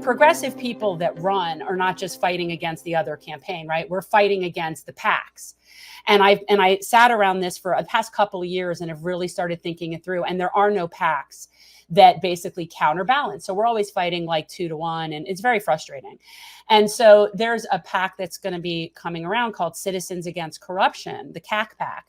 progressive people that run are not just fighting against the other campaign, right? We're fighting against the PACs. And I sat around this for the past couple of years and have really started thinking it through. And there are no PACs that basically counterbalance. So we're always fighting like 2 to 1, and it's very frustrating. And so there's a PAC that's going to be coming around called Citizens Against Corruption, the CAC PAC.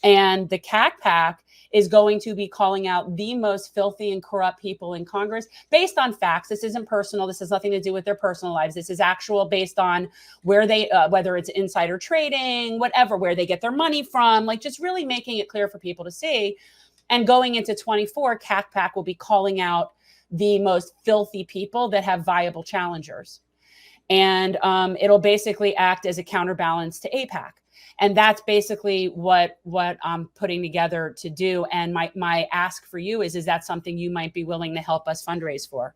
And the CAC PAC is going to be calling out the most filthy and corrupt people in Congress based on facts. This isn't personal. This has nothing to do with their personal lives. This is actual based on where they, whether it's insider trading, whatever, where they get their money from, like just really making it clear for people to see. And going into 24, CAC PAC will be calling out the most filthy people that have viable challengers. And it'll basically act as a counterbalance to AIPAC. And that's basically what I'm putting together to do. And my ask for you is that something you might be willing to help us fundraise for?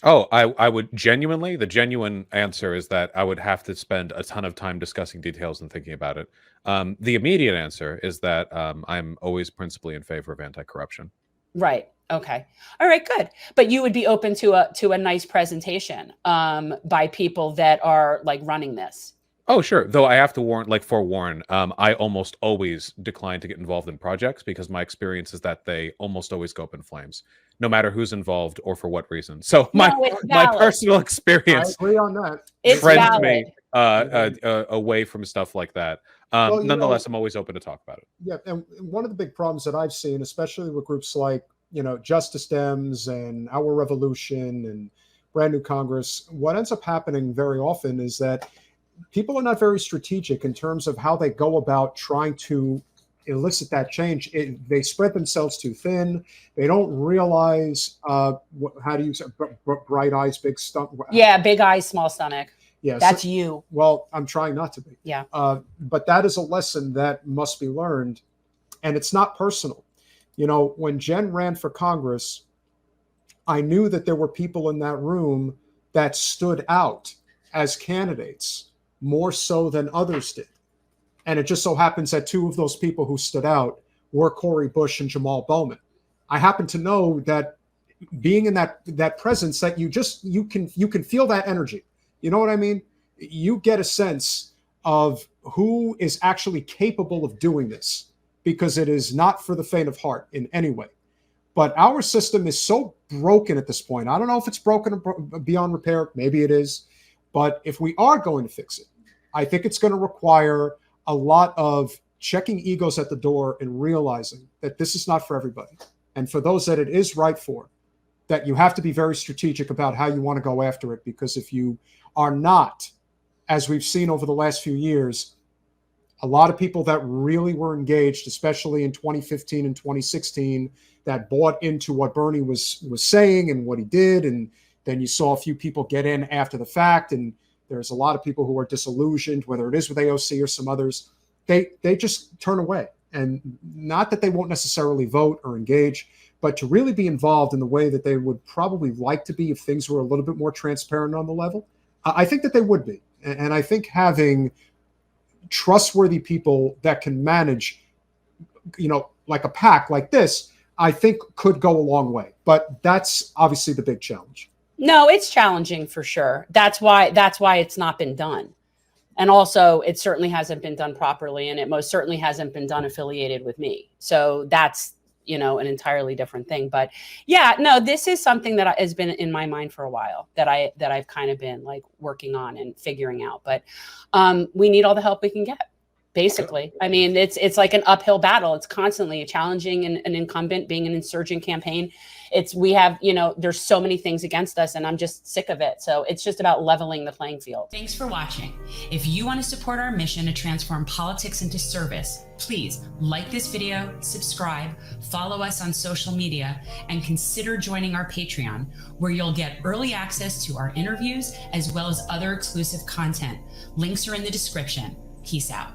Oh, I would genuinely, the genuine answer is that I would have to spend a ton of time discussing details and thinking about it. The immediate answer is that I'm always principally in favor of anti-corruption. Right. Okay. All right, good. But you would be open to a nice presentation by people that are like running this. Oh, sure. Though I have to forewarn, I almost always decline to get involved in projects because my experience is that they almost always go up in flames, no matter who's involved or for what reason. So my personal experience, I agree on that. Friends me away from stuff like that. Well, nonetheless, I'm always open to talk about it. Yeah, and one of the big problems that I've seen, especially with groups like Justice Dems and Our Revolution and Brand New Congress, what ends up happening very often is that people are not very strategic in terms of how they go about trying to elicit that change. They spread themselves too thin. They don't realize how do you say bright eyes, big stomach? Yeah, big eyes, small stomach. Yeah, that's you. Well, I'm trying not to be. Yeah. But that is a lesson that must be learned, and it's not personal. When Jen ran for Congress, I knew that there were people in that room that stood out as candidates more so than others did. And it just so happens that 2 of those people who stood out were Cori Bush and Jamal Bowman. I happen to know that being in that presence, that you can feel that energy. You know what I mean? You get a sense of who is actually capable of doing this, because it is not for the faint of heart in any way. But our system is so broken at this point. I don't know if it's broken beyond repair. Maybe it is. But if we are going to fix it, I think it's going to require a lot of checking egos at the door and realizing that this is not for everybody. And for those that it is right for, that you have to be very strategic about how you want to go after it. Because if you are not, as we've seen over the last few years, a lot of people that really were engaged, especially in 2015 and 2016, that bought into what Bernie was saying and what he did. And then you saw a few people get in after the fact, and there's a lot of people who are disillusioned, whether it is with AOC or some others. They just turn away. And not that they won't necessarily vote or engage, but to really be involved in the way that they would probably like to be if things were a little bit more transparent on the level. I think that they would be. And I think having trustworthy people that can manage, like a PAC like this, I think could go a long way. But that's obviously the big challenge. No, it's challenging for sure. That's why it's not been done. And also, it certainly hasn't been done properly, and it most certainly hasn't been done affiliated with me. So that's, an entirely different thing. But yeah, no, this is something that has been in my mind for a while, that I've kind of been like working on and figuring out. But we need all the help we can get. Basically, I mean, it's like an uphill battle. It's constantly challenging an incumbent, being an insurgent campaign. We have, there's so many things against us, and I'm just sick of it. So it's just about leveling the playing field. Thanks for watching. If you want to support our mission to transform politics into service, please like this video, subscribe, follow us on social media, and consider joining our Patreon, where you'll get early access to our interviews as well as other exclusive content. Links are in the description. Peace out.